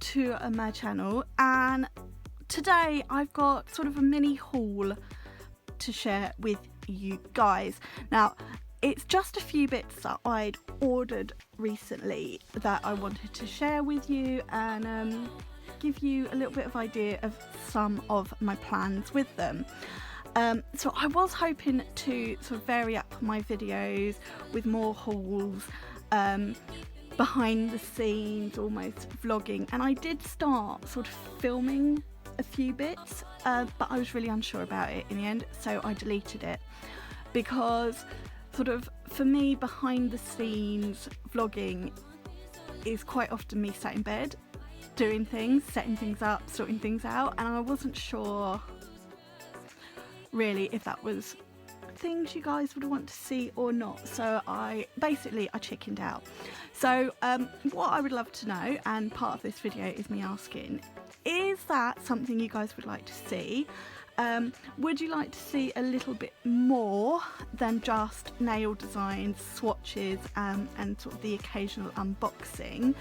to my channel, and today I've got sort of a mini haul to share with you guys. Now, it's just a few bits that I'd ordered recently that I wanted to share with you and give you a little bit of idea of some of my plans with them. So I was hoping to sort of vary up my videos with more hauls, behind the scenes, almost vlogging, and I did start sort of filming a few bits, but I was really unsure about it in the end, so I deleted it, because sort of for me, behind the scenes vlogging is quite often me sat in bed doing things, setting things up, sorting things out, and I wasn't sure really if that was things you guys would want to see or not, so I chickened out. So what I would love to know, and part of this video is me asking, is that something you guys would like to see? Would you like to see a little bit more than just nail designs, swatches, and sort of the occasional unboxing?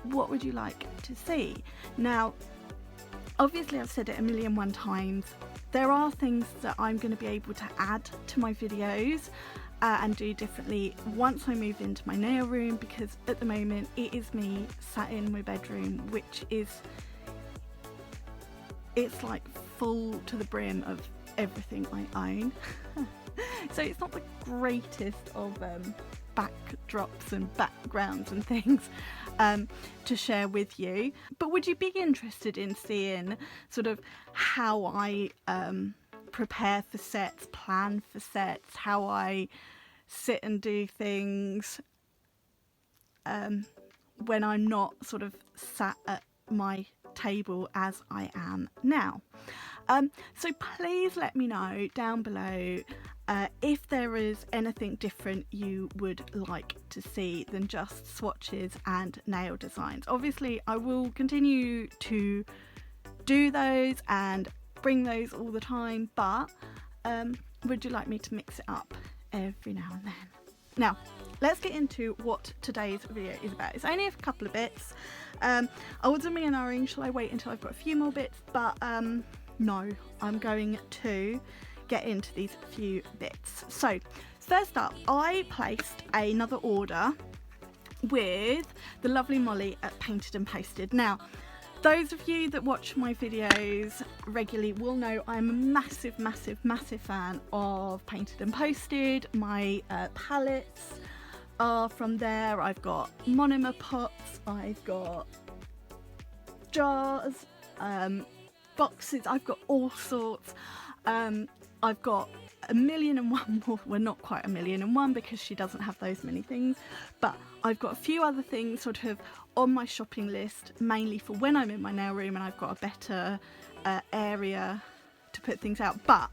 What would you like to see? Now, obviously I've said it a million one times, there are things that I'm going to be able to add to my videos and do differently once I move into my nail room, because at the moment it is me sat in my bedroom, which is, it's like full to the brim of everything I own. So it's not the greatest of backdrops and backgrounds and things to share with you, but would you be interested in seeing sort of how I prepare for sets, plan for sets, how I sit and do things when I'm not sort of sat at my table as I am now? So please let me know down below if there is anything different you would like to see than just swatches and nail designs. Obviously I will continue to do those and bring those all the time, but would you like me to mix it up every now and then? Now, let's get into what today's video is about. It's only a couple of bits. I was umming, shall I wait until I've got a few more bits? But no, I'm going to get into these few bits. So first up, I placed another order with the lovely Molly at Painted and Posted. Now, those of you that watch my videos regularly will know I'm a massive fan of Painted and Posted. My palettes are from there. I've got monomer pots, I've got jars, boxes, I've got all sorts. I've got a million and one more, well, not quite a million and one because she doesn't have those many things, but I've got a few other things sort of on my shopping list, mainly for when I'm in my nail room and I've got a better area to put things out. But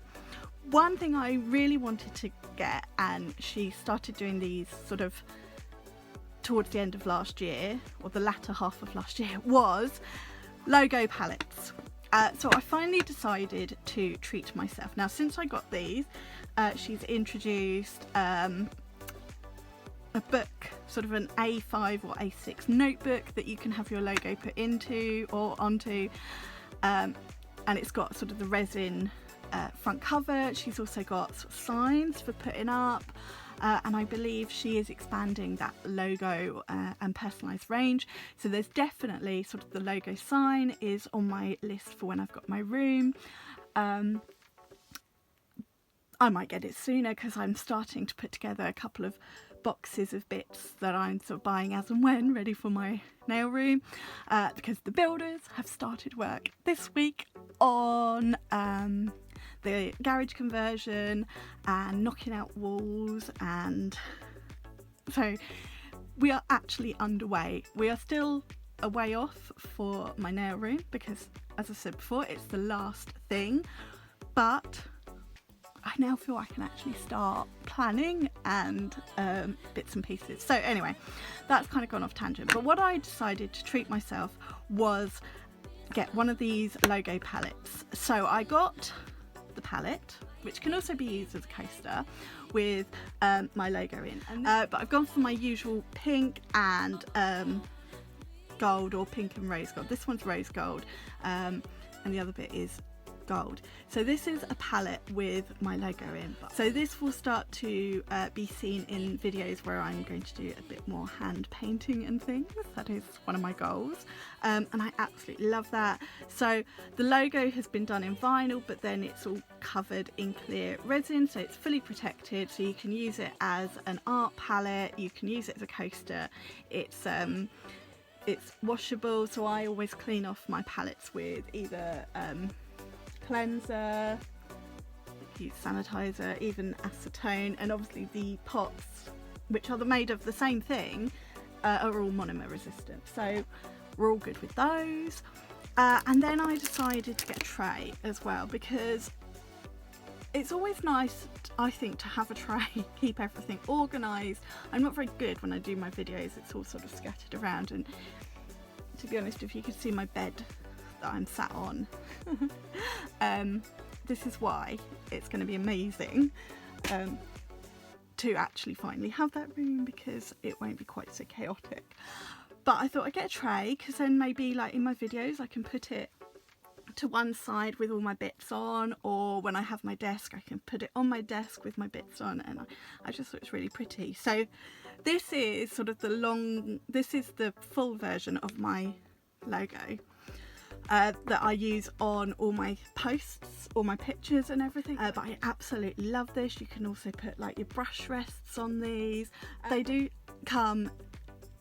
one thing I really wanted to get, and she started doing these sort of towards the end of last year, or the latter half of last year, was logo palettes. So I finally decided to treat myself. Now, since I got these, she's introduced a book, sort of an A5 or A6 notebook that you can have your logo put into or onto, and it's got sort of the resin front cover. She's also got sort of signs for putting up, and I believe she is expanding that logo and personalised range. So there's definitely sort of the logo sign is on my list for when I've got my room. I might get it sooner because I'm starting to put together a couple of boxes of bits that I'm sort of buying as and when, ready for my nail room, because the builders have started work this week on the garage conversion and knocking out walls, and so we are actually underway. We are still a way off for my nail room because, as I said before, it's the last thing, but I now feel I can actually start planning and bits and pieces. So anyway, that's kind of gone off tangent, but what I decided to treat myself was get one of these logo palettes. So I got the palette, which can also be used as a coaster, with my logo in, but I've gone for my usual pink and gold or pink and rose gold. This one's rose gold, and the other bit is gold. So this is a palette with my logo in. So this will start to be seen in videos where I'm going to do a bit more hand painting and things. That is one of my goals, and I absolutely love that. So the logo has been done in vinyl, but then it's all covered in clear resin, so it's fully protected, so you can use it as an art palette, you can use it as a coaster. It's washable, so I always clean off my palettes with either cleanser, use sanitizer, even acetone, and obviously the pots, which are made of the same thing, are all monomer resistant, so we're all good with those. And then I decided to get a tray as well, because it's always nice, I think, to have a tray, keep everything organised. I'm not very good when I do my videos, it's all sort of scattered around, and to be honest, if you could see my bed that I'm sat on, this is why it's going to be amazing to actually finally have that room, because it won't be quite so chaotic. But I thought I'd get a tray, because then maybe like in my videos I can put it to one side with all my bits on, or when I have my desk I can put it on my desk with my bits on, and I just thought it's really pretty. So this is sort of this is the full version of my logo that I use on all my posts, all my pictures and everything, but I absolutely love this. You can also put like your brush rests on these. They do come,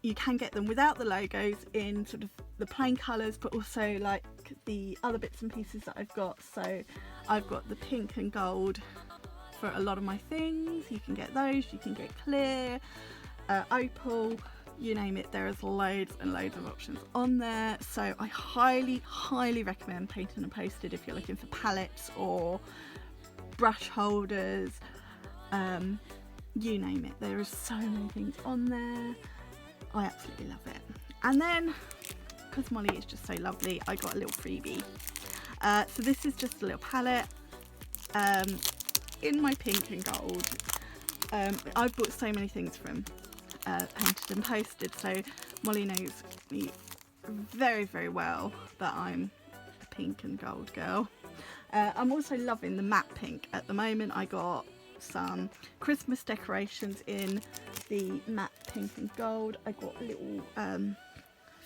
you can get them without the logos in sort of the plain colours, but also like the other bits and pieces that I've got. So I've got the pink and gold for a lot of my things. You can get those, you can get clear, opal, you name it. There is loads and loads of options on there, so I highly recommend Painted and Posted if you're looking for palettes or brush holders, you name it. There are so many things on there. I absolutely love it. And then, because Molly is just so lovely, I got a little freebie. So this is just a little palette in my pink and gold. I've bought so many things from Painted and Posted, so Molly knows me very well that I'm a pink and gold girl. I'm also loving the matte pink at the moment. I got some Christmas decorations in the matte pink and gold. I got a little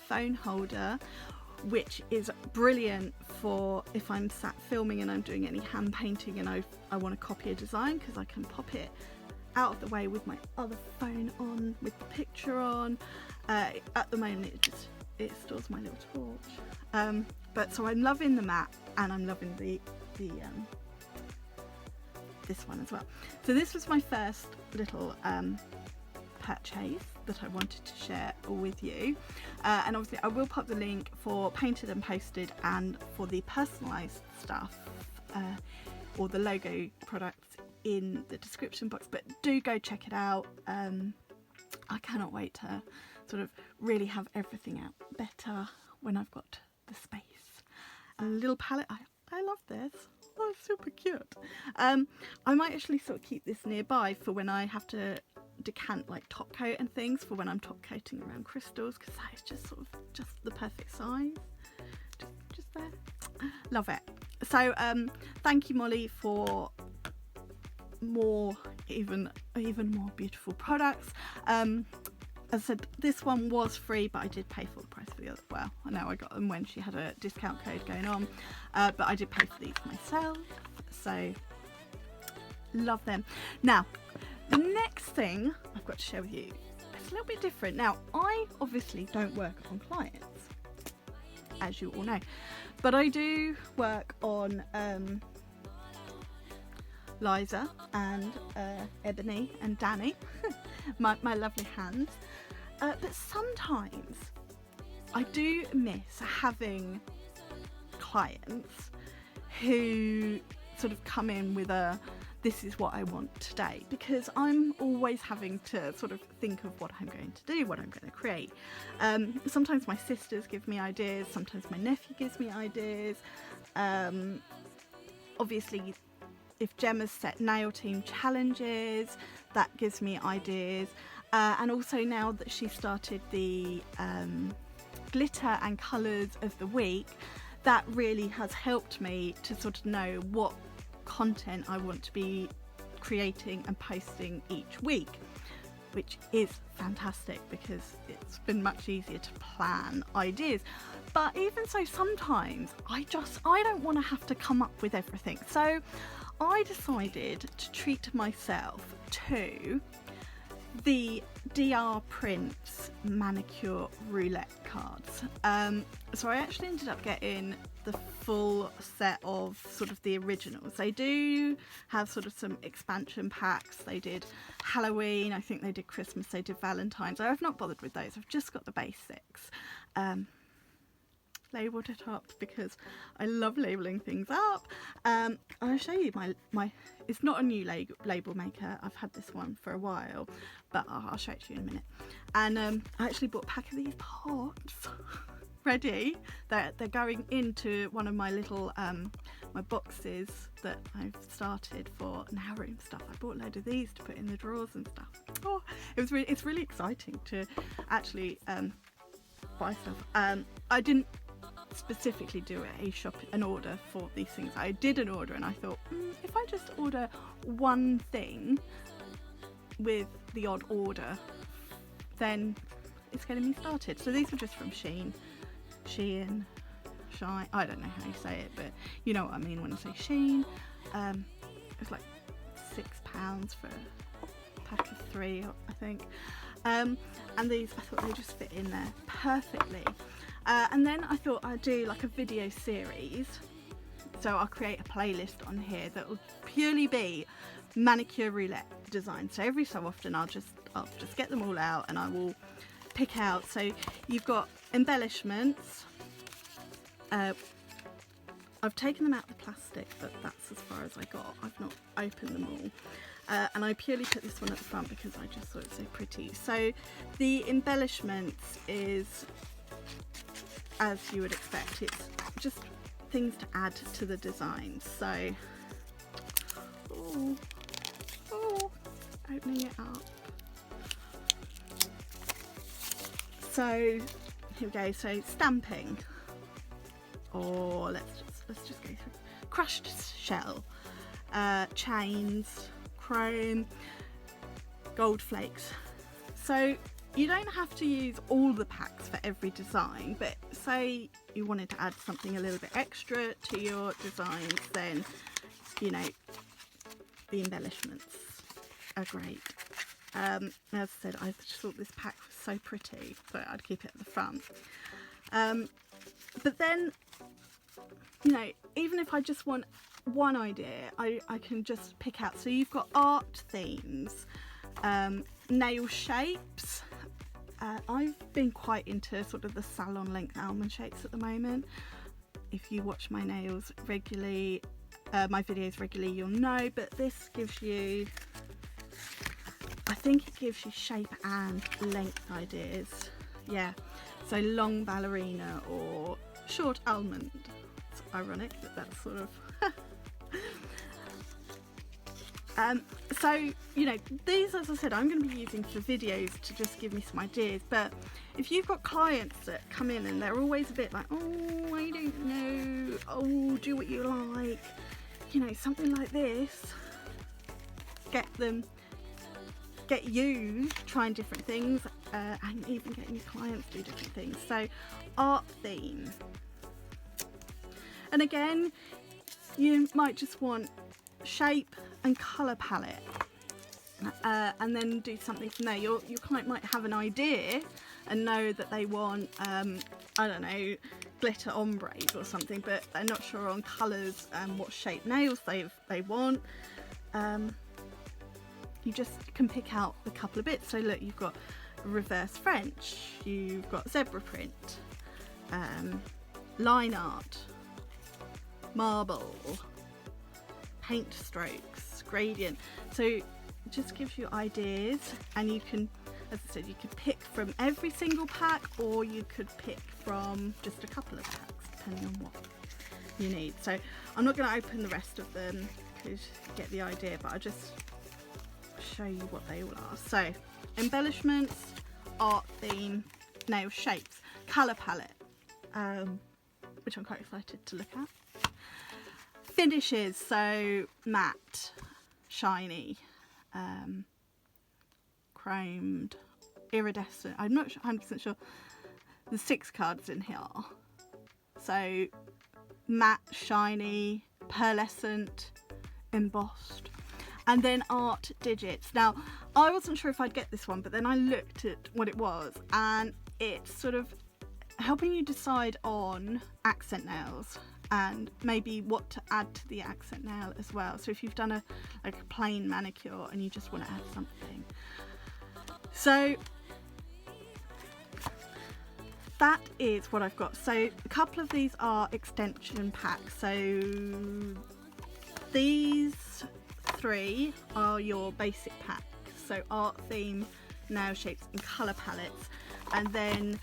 phone holder, which is brilliant for if I'm sat filming and I'm doing any hand painting and I want to copy a design, because I can pop it out of the way with my other phone on, with the picture on. At the moment it stores my little torch, but so I'm loving the matte, and I'm loving the this one as well. So this was my first little purchase that I wanted to share with you, and obviously I will pop the link for Painted and Posted and for the personalised stuff, or the logo products, in the description box, but do go check it out. I cannot wait to sort of really have everything out better when I've got the space. A little palette, I love this. Oh, it's super cute. I might actually sort of keep this nearby for when I have to decant like top coat and things, for when I'm top coating around crystals, because that is just sort of just the perfect size. Just there. Love it. So thank you, Molly, for more even more beautiful products. As I said, this one was free, but I did pay for the price for the other. Well, I know I got them when she had a discount code going on, but I did pay for these myself, so love them. Now the next thing I've got to share with you, it's a little bit different. Now I obviously don't work on clients, as you all know, but I do work on Liza and Ebony and Danny, my lovely hands, but sometimes I do miss having clients who sort of come in with a this is what I want today, because I'm always having to sort of think of what I'm going to do, what I'm going to create. Sometimes my sisters give me ideas, sometimes my nephew gives me ideas. Obviously, if Gemma's set nail team challenges, that gives me ideas. And also now that she started the glitter and colours of the week, that really has helped me to sort of know what content I want to be creating and posting each week, which is fantastic because it's been much easier to plan ideas. But even so, sometimes I don't want to have to come up with everything. So I decided to treat myself to the DR Prints manicure roulette cards. So I actually ended up getting the full set of sort of the originals. They do have sort of some expansion packs. They did Halloween, I think they did Christmas, they did Valentine's. I've not bothered with those, I've just got the basics. Labelled it up because I love labelling things up. I'll show you my it's not a new label maker, I've had this one for a while, but I'll show it to you in a minute. And I actually bought a pack of these pots ready. They're going into one of my little my boxes that I've started for now room stuff. I bought a load of these to put in the drawers and stuff. Oh, it's really exciting to actually buy stuff. I didn't specifically do an order for these things. I did an order and I thought, if I just order one thing with the odd order, then it's getting me started. So these were just from Shine, I don't know how you say it, but you know what I mean when I say Shine. It was like £6 for a pack of 3, I think. And these, I thought they just fit in there perfectly. And then I thought I'd do like a video series, so I'll create a playlist on here that will purely be manicure roulette design. So every so often I'll just get them all out and I will pick out. So you've got embellishments. I've taken them out of the plastic, but that's as far as I got. I've not opened them all. And I purely put this one at the front because I just thought it was so pretty. So the embellishments is, as you would expect, it's just things to add to the design. So, opening it up. So here we go. So stamping, or let's just go through. Crushed shell, chains, chrome, gold flakes. So you don't have to use all the packs for every design, but say you wanted to add something a little bit extra to your designs, then, you know, the embellishments are great. As I said, I just thought this pack was so pretty, so I'd keep it at the front. But then, you know, even if I just want one idea, I can just pick out. So you've got art themes, nail shapes. I've been quite into sort of the salon length almond shapes at the moment. If you watch my nails regularly, my videos regularly, you'll know, but this gives you, I think it gives you shape and length ideas. Yeah, so long ballerina or short almond. It's ironic that that's sort of so, you know, these, as I said, I'm going to be using for videos to just give me some ideas. But if you've got clients that come in and they're always a bit like, oh, I don't know, oh, do what you like, you know, something like this, get you trying different things, and even getting your clients do different things. So art theme, and again, you might just want shape and colour palette, and then do something from there. Your client might have an idea and know that they want, I don't know, glitter ombres or something, but they're not sure on colours and what shape nails they want. You just can pick out a couple of bits. So look, you've got reverse French, you've got zebra print, line art, marble, paint strokes, gradient. So it just gives you ideas, and you can, as I said, you could pick from every single pack, or you could pick from just a couple of packs depending on what you need. So I'm not going to open the rest of them because you get the idea, but I'll just show you what they all are. So embellishments, art theme, nail shapes. colour palette, which I'm quite excited to look at. Finishes, so matte, shiny, chromed, iridescent. I'm not 100% sure. There's 6 cards in here. So matte, shiny, pearlescent, embossed, and then art digits. Now, I wasn't sure if I'd get this one, but then I looked at what it was, and it's sort of helping you decide on accent nails and maybe what to add to the accent nail as well. So if you've done a plain manicure and you just want to add something. So that is what I've got. So a couple of these are extension packs. So these 3 are your basic packs. So art, theme, nail shapes and colour palettes. And then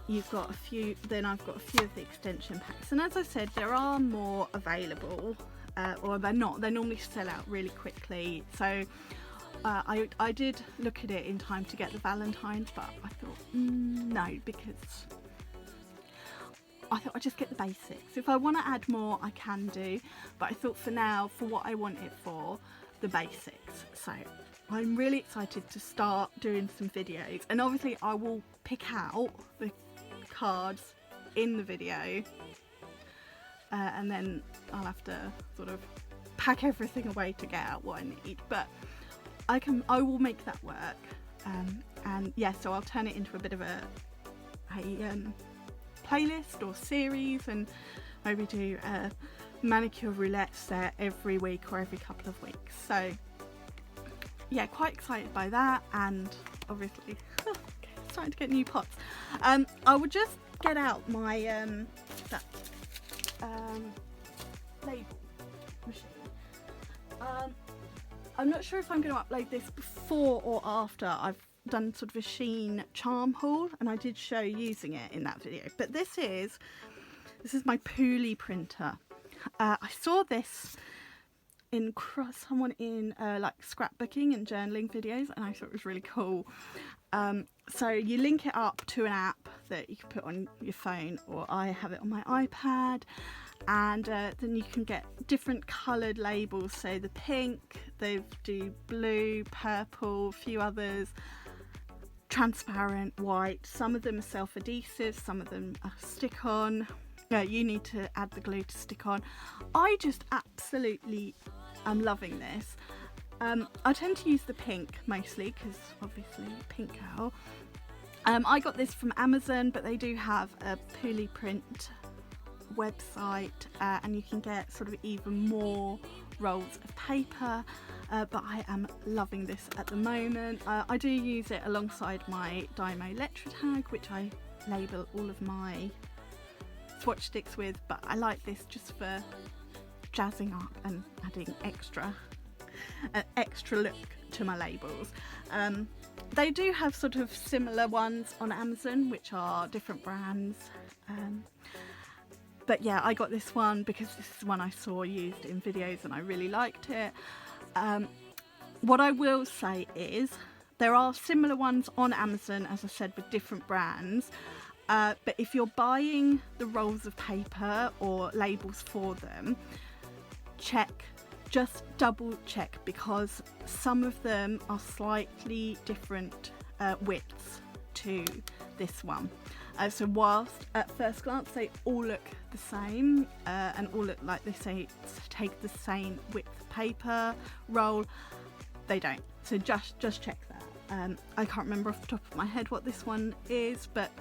you've got a few, then I've got a few of the extension packs. And as I said, there are more available, or they're not. They normally sell out really quickly. So I did look at it in time to get the Valentine's, but I thought, no, because I thought I'd just get the basics. If I want to add more, I can do, but I thought for now, for what I want it for, the basics. So I'm really excited to start doing some videos, and obviously I will pick out the cards in the video, and then I'll have to sort of pack everything away to get out what I need, but I will make that work. And yeah, so I'll turn it into a bit of a playlist or series, and maybe do a manicure roulette set every week or every couple of weeks. So yeah, quite excited by that, and obviously starting to get new pots. I would just get out my label machine. I'm not sure if I'm going to upload this before or after I've done sort of a Sheen charm haul, and I did show using it in that video. But this is my Pooly printer. I saw this in someone in like scrapbooking and journaling videos, and I thought it was really cool. So you link it up to an app that you can put on your phone, or I have it on my iPad, and then you can get different coloured labels. So the pink, they do blue, purple, a few others, transparent, white. Some of them are self-adhesive, some of them are stick-on. You need to add the glue to stick on. I just absolutely am loving this. I tend to use the pink mostly because obviously pink girl. I got this from Amazon, but they do have a Pooly print website, and you can get sort of even more rolls of paper, but I am loving this at the moment. I do use it alongside my Dymo Electrotag, which I label all of my swatch sticks with, but I like this just for jazzing up and adding an extra look to my labels. They do have sort of similar ones on Amazon, which are different brands, but yeah, I got this one because this is one I saw used in videos and I really liked it. What I will say is there are similar ones on Amazon, as I said, with different brands. But if you're buying the rolls of paper or labels for them, just double check, because some of them are slightly different widths to this one. So whilst at first glance they all look the same, and all look like they say take the same width paper roll, they don't. So just check that. I can't remember off the top of my head what this one is, but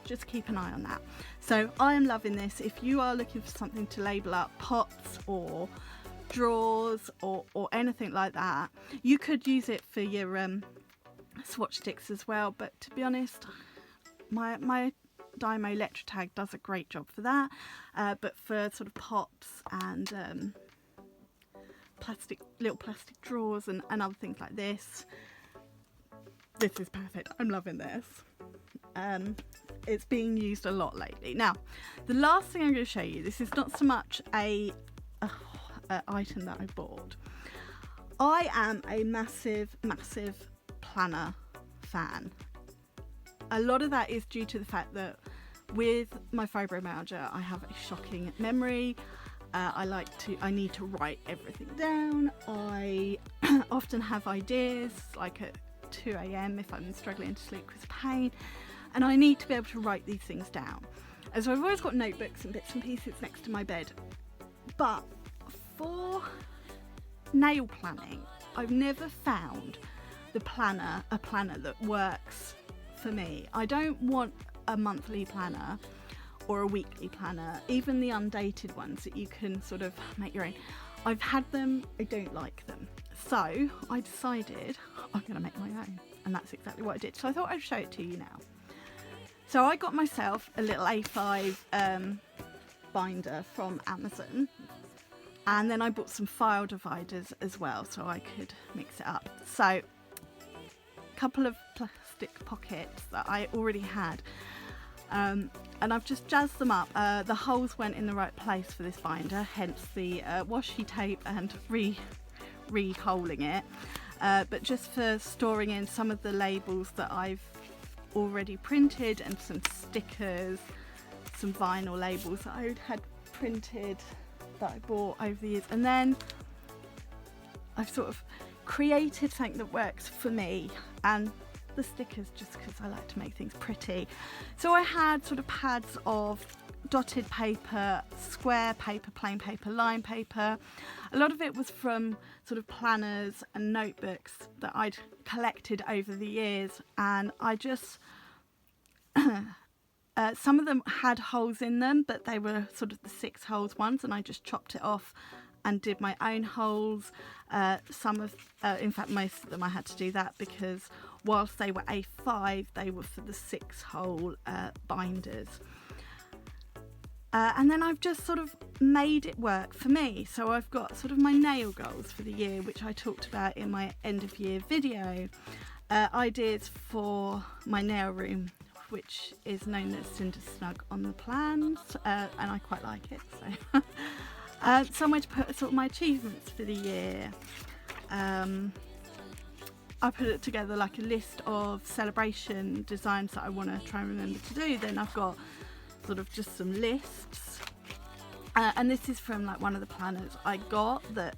just keep an eye on that. So I am loving this. If you are looking for something to label up pots or drawers or anything like that, you could use it for your swatch sticks as well, but to be honest, my Dymo Electrotag does a great job for that, but for sort of pots and little plastic drawers and other things like this is perfect. I'm loving this. It's being used a lot lately. Now, the last thing I'm going to show you, this is not so much a item that I bought. I am a massive planner fan. a lot of that is due to the fact that with my fibromyalgia, I have a shocking memory. I need to write everything down. I often have ideas like at 2 a.m. if I'm struggling to sleep with pain, and I need to be able to write these things down. And so I've always got notebooks and bits and pieces next to my bed. But for nail planning, I've never found a planner that works for me. I don't want a monthly planner or a weekly planner, even the undated ones that you can sort of make your own. I've had them, I don't like them. So I decided I'm going to make my own, and that's exactly what I did. So I thought I'd show it to you now. So I got myself a little A5 binder from Amazon, and then I bought some file dividers as well so I could mix it up. So a couple of plastic pockets that I already had, and I've just jazzed them up. The holes went in the right place for this binder, hence the washi tape and re-holing it, but just for storing in some of the labels that I've already printed, and some stickers, some vinyl labels that I had printed that I bought over the years. And then I've sort of created something that works for me, and the stickers just because I like to make things pretty. So I had sort of pads of dotted paper, square paper, plain paper, line paper. A lot of it was from sort of planners and notebooks that I'd collected over the years, and I just some of them had holes in them, but they were sort of the 6 holes ones, and I just chopped it off and did my own holes. In fact most of them I had to do that because whilst they were A5, they were for the 6 hole binders. And then I've just sort of made it work for me. So I've got sort of my nail goals for the year, which I talked about in my end of year video. Ideas for my nail room, which is known as Cinder Snug on the plans, and I quite like it. So somewhere to put sort of my achievements for the year. I put it together like a list of celebration designs that I want to try and remember to do. Then I've got sort of just some lists, and this is from like one of the planners I got that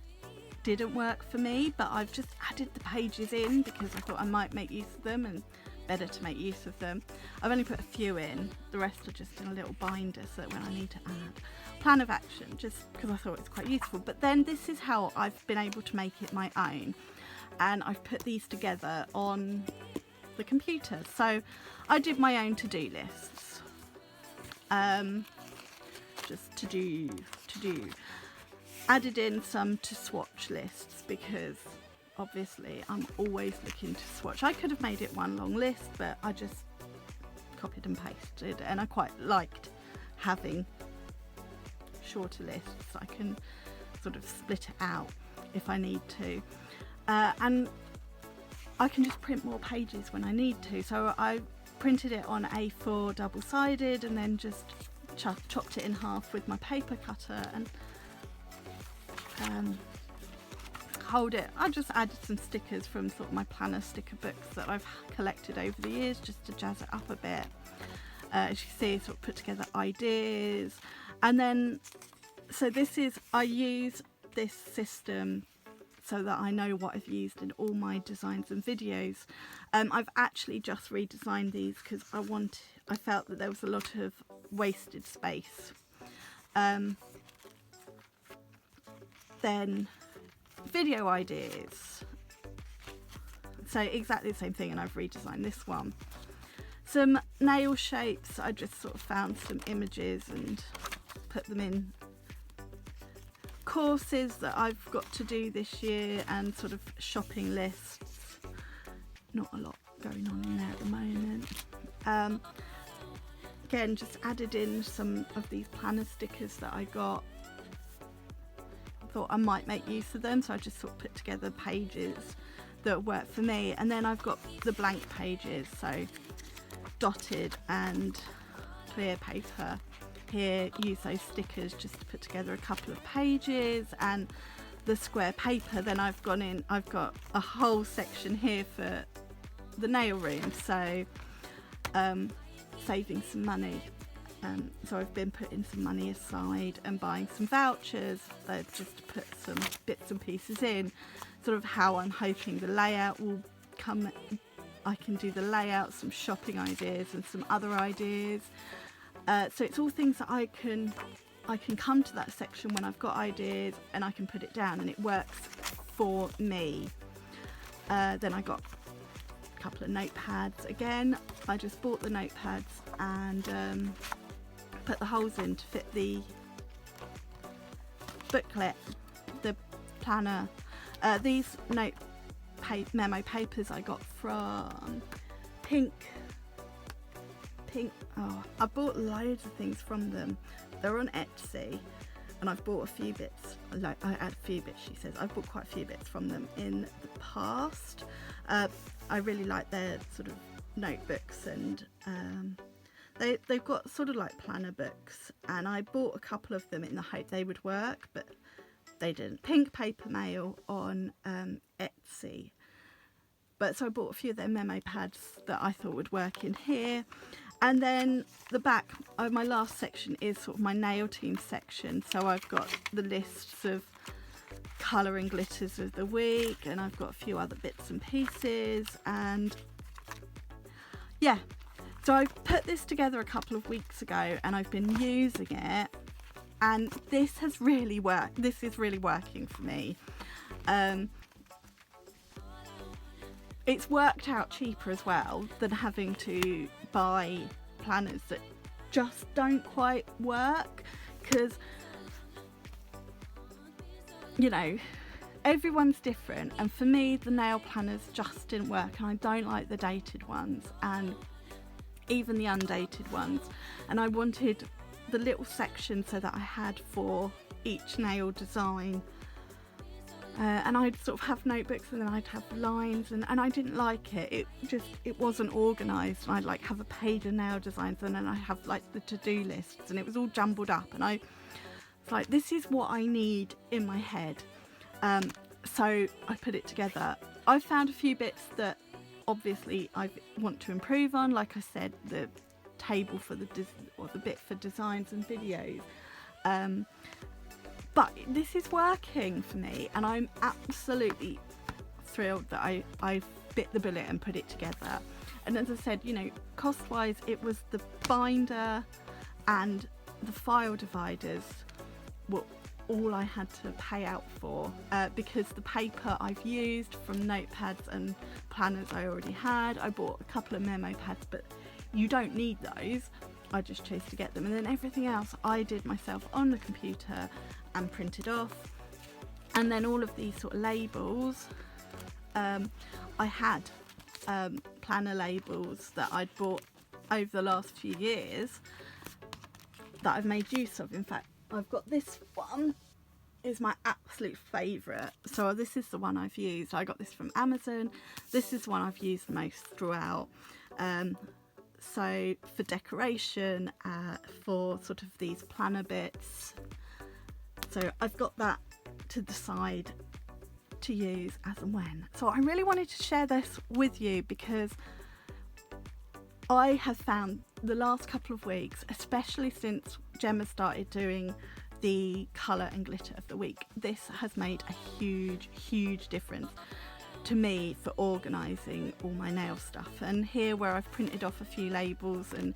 didn't work for me, but I've just added the pages in because I thought I might make use of them, and better to make use of them. I've only put a few in, the rest are just in a little binder so that when I need to add. Plan of action, just because I thought it was quite useful. But then this is how I've been able to make it my own, and I've put these together on the computer. So I did my own to-do lists, just to do. Added in some to swatch lists because obviously I'm always looking to swatch. I could have made it one long list, but I just copied and pasted, and I quite liked having shorter lists. I can sort of split it out if I need to, and I can just print more pages when I need to. So I printed it on A4 double-sided and then just chopped it in half with my paper cutter and hold it. I just added some stickers from sort of my planner sticker books that I've collected over the years just to jazz it up a bit. As you see, sort of put together ideas, and then I use this system so that I know what I've used in all my designs and videos. I've actually just redesigned these because I felt that there was a lot of wasted space. Then video ideas, so exactly the same thing, and I've redesigned this one. Some nail shapes, I just sort of found some images and put them in. Courses that I've got to do this year, and sort of shopping lists. Not a lot going on in there at the moment. Again, just added in some of these planner stickers that I got. Thought I might make use of them, so I just sort of put together pages that work for me. And then I've got the blank pages, so dotted and clear paper. Here, use those stickers just to put together a couple of pages. And the square paper, then I've got a whole section here for the nail room. So saving some money. So I've been putting some money aside and buying some vouchers just to put some bits and pieces in, sort of how I'm hoping the layout will come. I can do the layout, some shopping ideas and some other ideas. So it's all things that I can come to that section when I've got ideas and I can put it down and it works for me. Then I got a couple of notepads again. I just bought the notepads and put the holes in to fit the booklet, the planner. These memo papers I got from Pink. Oh, I bought loads of things from them. They're on Etsy, and I've bought a few bits. Like I had a few bits. She says I've bought quite a few bits from them in the past. I really like their sort of notebooks, and they've got sort of like planner books. And I bought a couple of them in the hope they would work, but they didn't. Pink Paper Mail on Etsy. But so I bought a few of their memo pads that I thought would work in here. And then the back, my last section is sort of my nail team section. So I've got the lists of colour and glitters of the week, and I've got a few other bits and pieces. And yeah, so I put this together a couple of weeks ago and I've been using it. And this has really worked. This is really working for me. It's worked out cheaper as well than having to buy planners that just don't quite work, because, you know, everyone's different, and for me the nail planners just didn't work, and I don't like the dated ones and even the undated ones, and I wanted the little section so that I had for each nail design. And I'd sort of have notebooks and then I'd have lines, and I didn't like it. It wasn't organised, and I'd like have a page of nail designs and then I'd have like the to-do lists, and it was all jumbled up, and I was like, this is what I need in my head. So I put it together. I found a few bits that obviously I want to improve on, like I said, the table for the bit for designs and videos. But this is working for me, and I'm absolutely thrilled that I bit the bullet and put it together. And as I said, you know, cost-wise, it was the binder and the file dividers were all I had to pay out for, because the paper I've used from notepads and planners I already had. I bought a couple of memo pads, but you don't need those. I just chose to get them, and then everything else I did myself on the computer and printed off. And then all of these sort of labels, I had planner labels that I'd bought over the last few years that I've made use of. In fact, I've got this one, is my absolute favourite. So this is the one I've used. I got this from Amazon. This is the one I've used most throughout. So for decoration, for sort of these planner bits. So I've got that to decide to use as and when. So I really wanted to share this with you because I have found the last couple of weeks, especially since Gemma started doing the colour and glitter of the week, this has made a huge difference to me for organising all my nail stuff. And here, where I've printed off a few labels and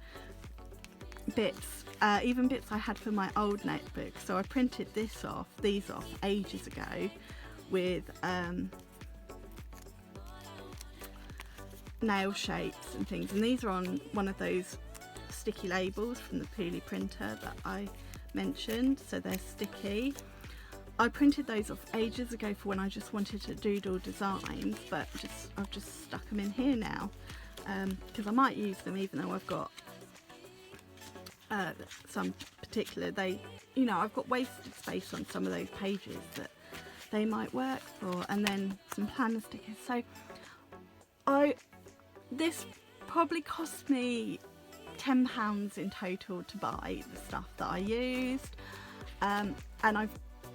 bits, even bits I had for my old notebook, so I printed these off ages ago with nail shapes and things, and these are on one of those sticky labels from the Pooley printer that I mentioned, so they're sticky. I printed those off ages ago for when I just wanted to doodle designs, but I've just stuck them in here now, because I might use them, even though I've got some particular, I've got wasted space on some of those pages that they might work for, and then some planner stickers. So this probably cost me £10 in total to buy the stuff that I used, and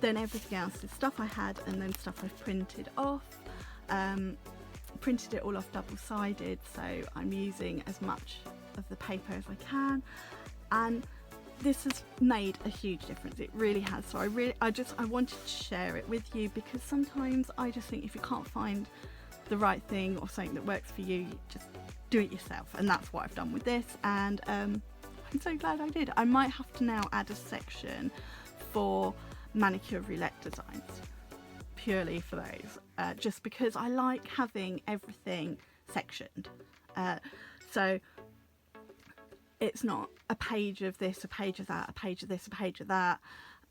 then everything else is stuff I had, and then stuff I've printed off. Printed it all off double-sided, so I'm using as much of the paper as I can, and this has made a huge difference. It really has. So I wanted to share it with you, because sometimes I just think if you can't find the right thing or something that works for you, just do it yourself, and that's what I've done with this. And I'm so glad I did. I might have to now add a section for manicure roulette designs, purely for those, just because I like having everything sectioned. So it's not a page of this, a page of that, a page of this, a page of that.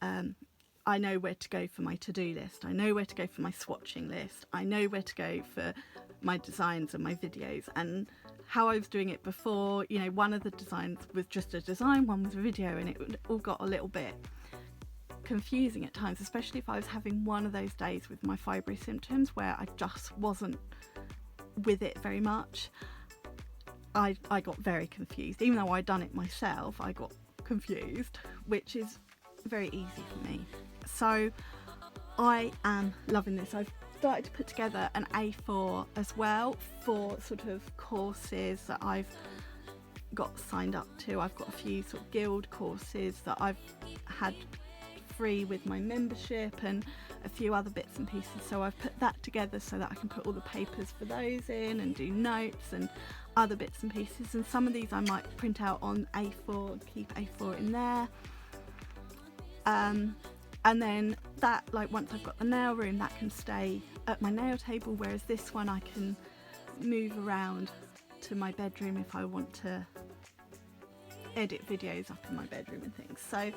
I know where to go for my to-do list. I know where to go for my swatching list. I know where to go for my designs and my videos. And how I was doing it before, you know, one of the designs was just a design, one was a video, and it all got a little bit confusing at times, especially if I was having one of those days with my fibro symptoms where I just wasn't with it very much. I got very confused. Even though I'd done it myself, I got confused, which is very easy for me. So I am loving this. I've started to put together an A4 as well for sort of courses that I've got signed up to. I've got a few sort of guild courses that I've had free with my membership, and a few other bits and pieces. So I've put that together so that I can put all the papers for those in and do notes and other bits and pieces. And some of these I might print out on A4, keep A4 in there. And then that, like, once I've got the nail room, that can stay at my nail table, whereas this one I can move around to my bedroom if I want to edit videos up in my bedroom and things. So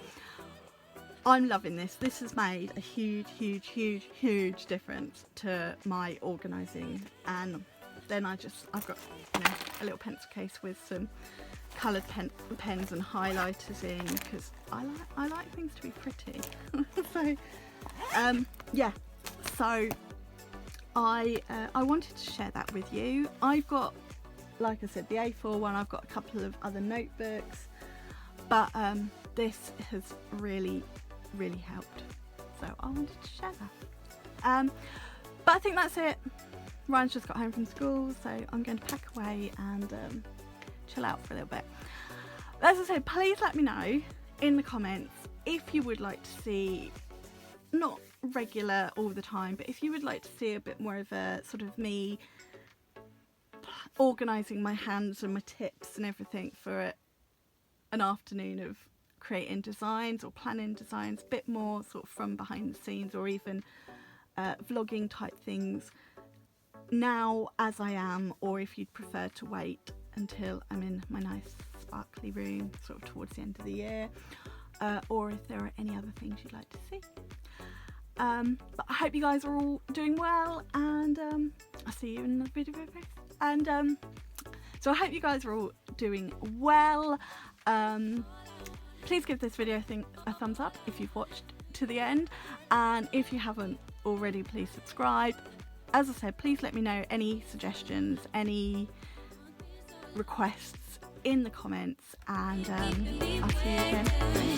I'm loving this. This has made a huge difference to my organising. And then I've got, you know, a little pencil case with some coloured pens and highlighters in, because I like things to be pretty. So yeah, so I wanted to share that with you. I've got, like I said, the A4 one. I've got a couple of other notebooks, but this has really helped, so I wanted to share that. But I think that's it. Ryan's just got home from school, so I'm going to pack away and chill out for a little bit. As I said, please let me know in the comments if you would like to see, not regular all the time, but if you would like to see a bit more of a sort of me organising my hands and my tips and everything for an afternoon of creating designs or planning designs, a bit more sort of from behind the scenes, or even vlogging type things now as I am, or if you'd prefer to wait until I'm in my nice sparkly room sort of towards the end of the year, or if there are any other things you'd like to see. But I hope you guys are all doing well, and I'll see you in another video very soon. And so I hope you guys are all doing well. Please give this video, I think, a thumbs up if you've watched to the end, and if you haven't already, please subscribe. As I said, please let me know any suggestions, any requests in the comments, and I'll see you again.